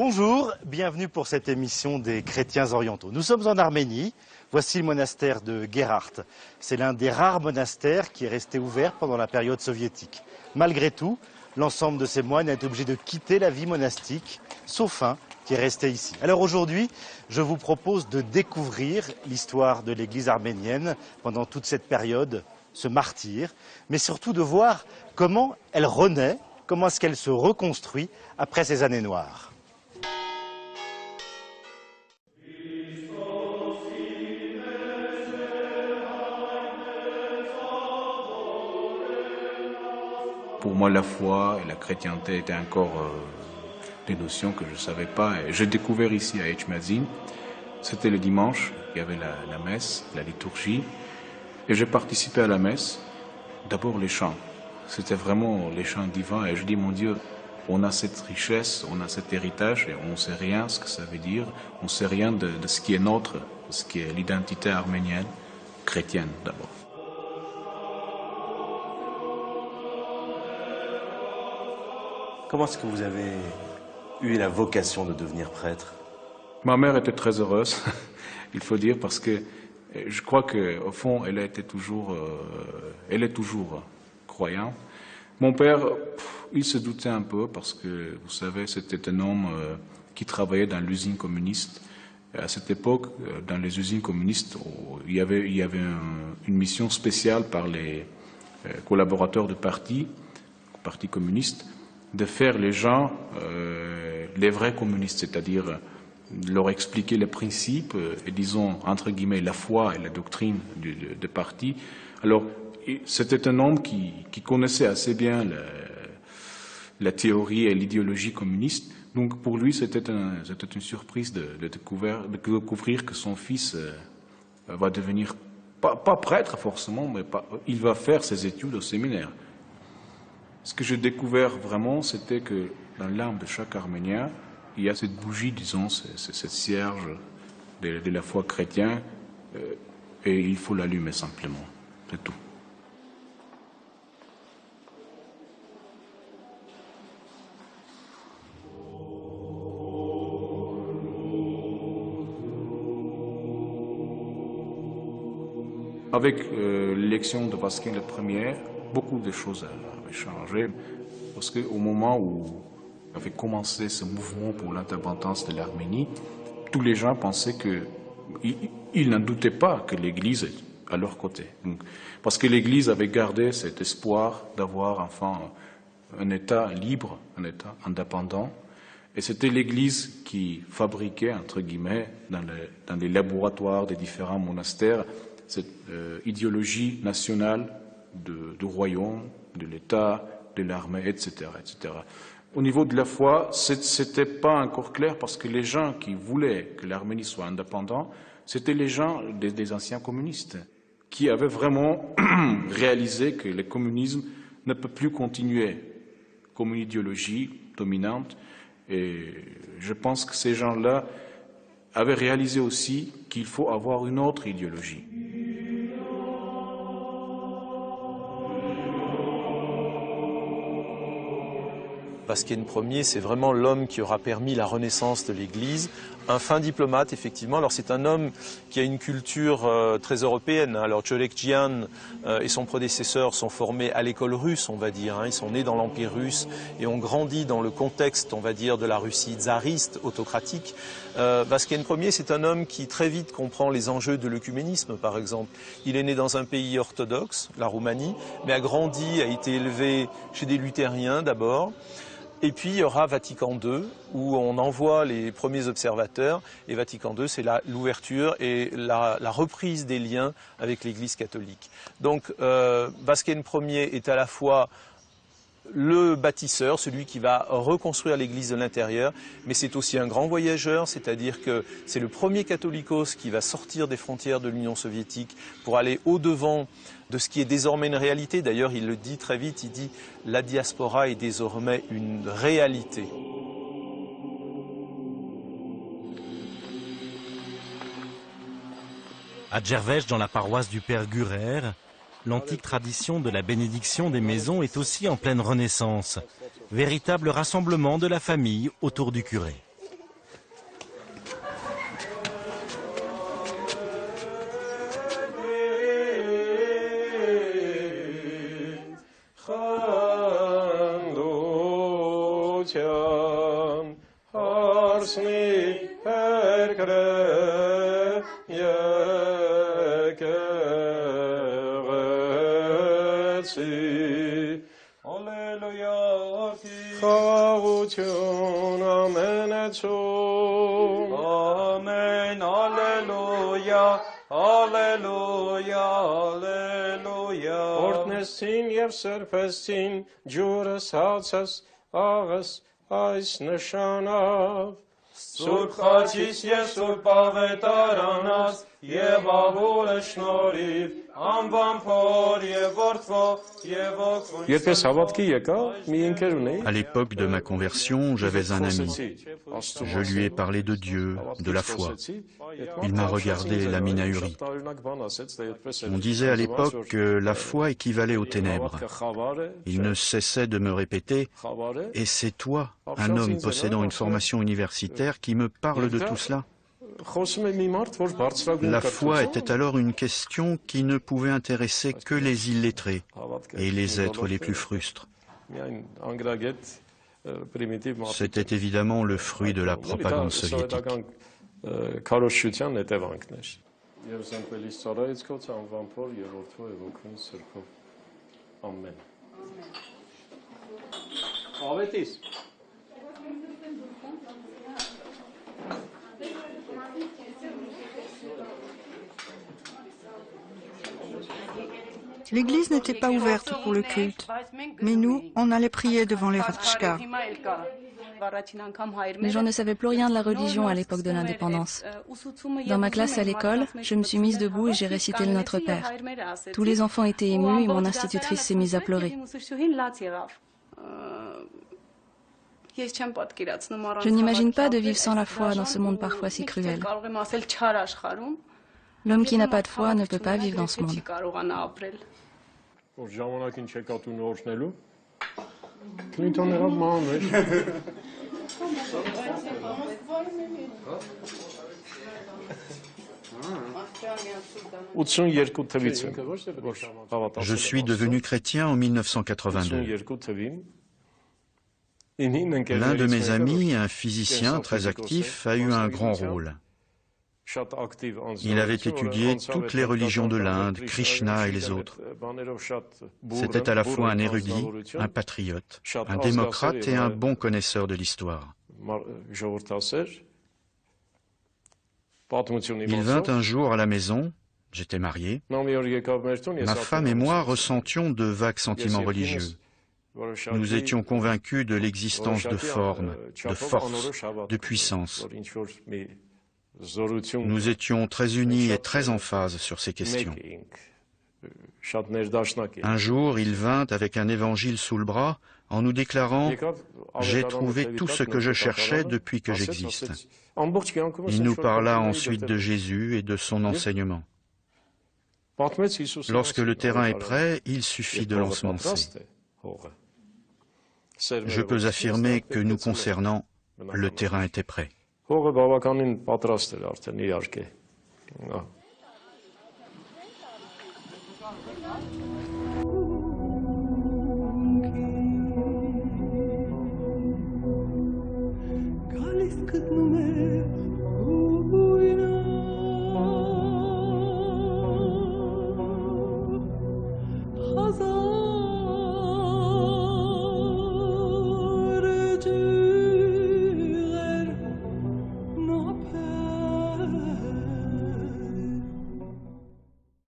Bonjour, bienvenue pour cette émission des chrétiens orientaux. Nous sommes en Arménie, voici le monastère de Gerhard. C'est l'un des rares monastères qui est resté ouvert pendant la période soviétique. Malgré tout, l'ensemble de ces moines a été obligé de quitter la vie monastique, sauf un qui est resté ici. Alors aujourd'hui, je vous propose de découvrir l'histoire de l'église arménienne pendant toute cette période, ce martyre, mais surtout de voir comment elle renaît, comment est-ce qu'elle se reconstruit après ces années noires. Pour moi, la foi et la chrétienté étaient encore des notions que je ne savais pas. Et j'ai découvert ici à Etchmadzin. C'était le dimanche, il y avait la messe, la liturgie. Et j'ai participé à la messe. D'abord les chants. C'était vraiment les chants divins. Et je dis, mon Dieu, on a cette richesse, on a cet héritage et on ne sait rien ce que ça veut dire. On ne sait rien de ce qui est nôtre, de ce qui est l'identité arménienne, chrétienne d'abord. Comment est-ce que vous avez eu la vocation de devenir prêtre? Ma mère était très heureuse, il faut dire, parce que je crois qu'au fond, elle est toujours croyante. Mon père, il se doutait un peu parce que, vous savez, c'était un homme qui travaillait dans l'usine communiste. À cette époque, dans les usines communistes, il y avait une mission spéciale par les collaborateurs du parti communiste, de faire les gens les vrais communistes, c'est-à-dire leur expliquer les principes et, disons, entre guillemets, la foi et la doctrine du parti. Alors, c'était un homme qui connaissait assez bien la théorie et l'idéologie communiste. Donc, pour lui, c'était une surprise de découvrir que son fils va devenir, pas prêtre forcément, mais il va faire ses études au séminaire. Ce que j'ai découvert vraiment, c'était que dans l'âme de chaque Arménien, il y a cette bougie, disons, cette cierge de la foi chrétienne, et il faut l'allumer simplement, c'est tout. Avec l'élection de Vasquin Ier, beaucoup de choses avaient changé, parce qu'au moment où avait commencé ce mouvement pour l'indépendance de l'Arménie, tous les gens pensaient qu'ils n'en doutaient pas que l'Église est à leur côté. Donc, parce que l'Église avait gardé cet espoir d'avoir enfin un État libre, un État indépendant, et c'était l'Église qui fabriquait, entre guillemets, dans les laboratoires des différents monastères, cette idéologie nationale du royaume, de l'État, de l'armée, etc., etc. Au niveau de la foi, c'était pas encore clair parce que les gens qui voulaient que l'Arménie soit indépendante, c'était les gens des anciens communistes qui avaient vraiment réalisé que le communisme ne peut plus continuer comme une idéologie dominante. Et je pense que ces gens-là avaient réalisé aussi qu'il faut avoir une autre idéologie. Vasquin Ier, c'est vraiment l'homme qui aura permis la renaissance de l'Église. Un fin diplomate, effectivement. Alors c'est un homme qui a une culture très européenne. Alors Tcholekjian et son prédécesseur sont formés à l'école russe, on va dire. Ils sont nés dans l'Empire russe et ont grandi dans le contexte, on va dire, de la Russie tsariste, autocratique. Vasquin Ier, c'est un homme qui très vite comprend les enjeux de l'œcuménisme, par exemple. Il est né dans un pays orthodoxe, la Roumanie, mais a grandi, a été élevé chez des luthériens d'abord. Et puis il y aura Vatican II, où on envoie les premiers observateurs, et Vatican II, c'est l'ouverture et la reprise des liens avec l'Église catholique. Donc Vasquin Ier est à la fois le bâtisseur, celui qui va reconstruire l'Église de l'intérieur, mais c'est aussi un grand voyageur, c'est-à-dire que c'est le premier catholicos qui va sortir des frontières de l'Union soviétique pour aller au-devant de ce qui est désormais une réalité. D'ailleurs, il le dit très vite, il dit « la diaspora est désormais une réalité ». À Gervais, dans la paroisse du Père Gurer, l'antique tradition de la bénédiction des maisons est aussi en pleine renaissance. Véritable rassemblement de la famille autour du curé. Amen, Alleluia, Alleluia, Alleluia. Օրտնեսին և սրբեսին ջուրս հացս աղս այս նշանավ Սուրբ խաչիս և սուրբ ավետարանաս և աղուրը շնորհիվ անվան փոր և որդվո և օգուն Երբ ես հավատքի եկա, մի ընկեր ունեի À l'époque de ma conversion, j'avais un ami. Je lui ai parlé de Dieu, de la foi. Il m'a regardé la mine ahurie. On disait à l'époque que la foi équivalait aux ténèbres. Il ne cessait de me répéter « Et c'est toi, un homme possédant une formation universitaire, qui me parle de tout cela ?» La foi était alors une question qui ne pouvait intéresser que les illettrés et les êtres les plus frustres. C'était évidemment le fruit de la propagande soviétique. L'église n'était pas ouverte pour le culte, mais nous, on allait prier devant les ratchkas. Les gens ne savaient plus rien de la religion à l'époque de l'indépendance. Dans ma classe à l'école, je me suis mise debout et j'ai récité le Notre Père. Tous les enfants étaient émus et mon institutrice s'est mise à pleurer. Je n'imagine pas de vivre sans la foi dans ce monde parfois si cruel. L'homme qui n'a pas de foi ne peut pas vivre dans ce monde. Je suis devenu chrétien en 1982. L'un de mes amis, un physicien très actif, a eu un grand rôle. Il avait étudié toutes les religions de l'Inde, Krishna et les autres. C'était à la fois un érudit, un patriote, un démocrate et un bon connaisseur de l'histoire. Il vint un jour à la maison, j'étais marié. Ma femme et moi ressentions de vagues sentiments religieux. Nous étions convaincus de l'existence de formes, de force, de puissance. Nous étions très unis et très en phase sur ces questions. Un jour, il vint avec un évangile sous le bras en nous déclarant « J'ai trouvé tout ce que je cherchais depuis que j'existe ». Il nous parla ensuite de Jésus et de son enseignement. Lorsque le terrain est prêt, il suffit de l'ensemencer. Je peux affirmer que nous concernant, le terrain était prêt.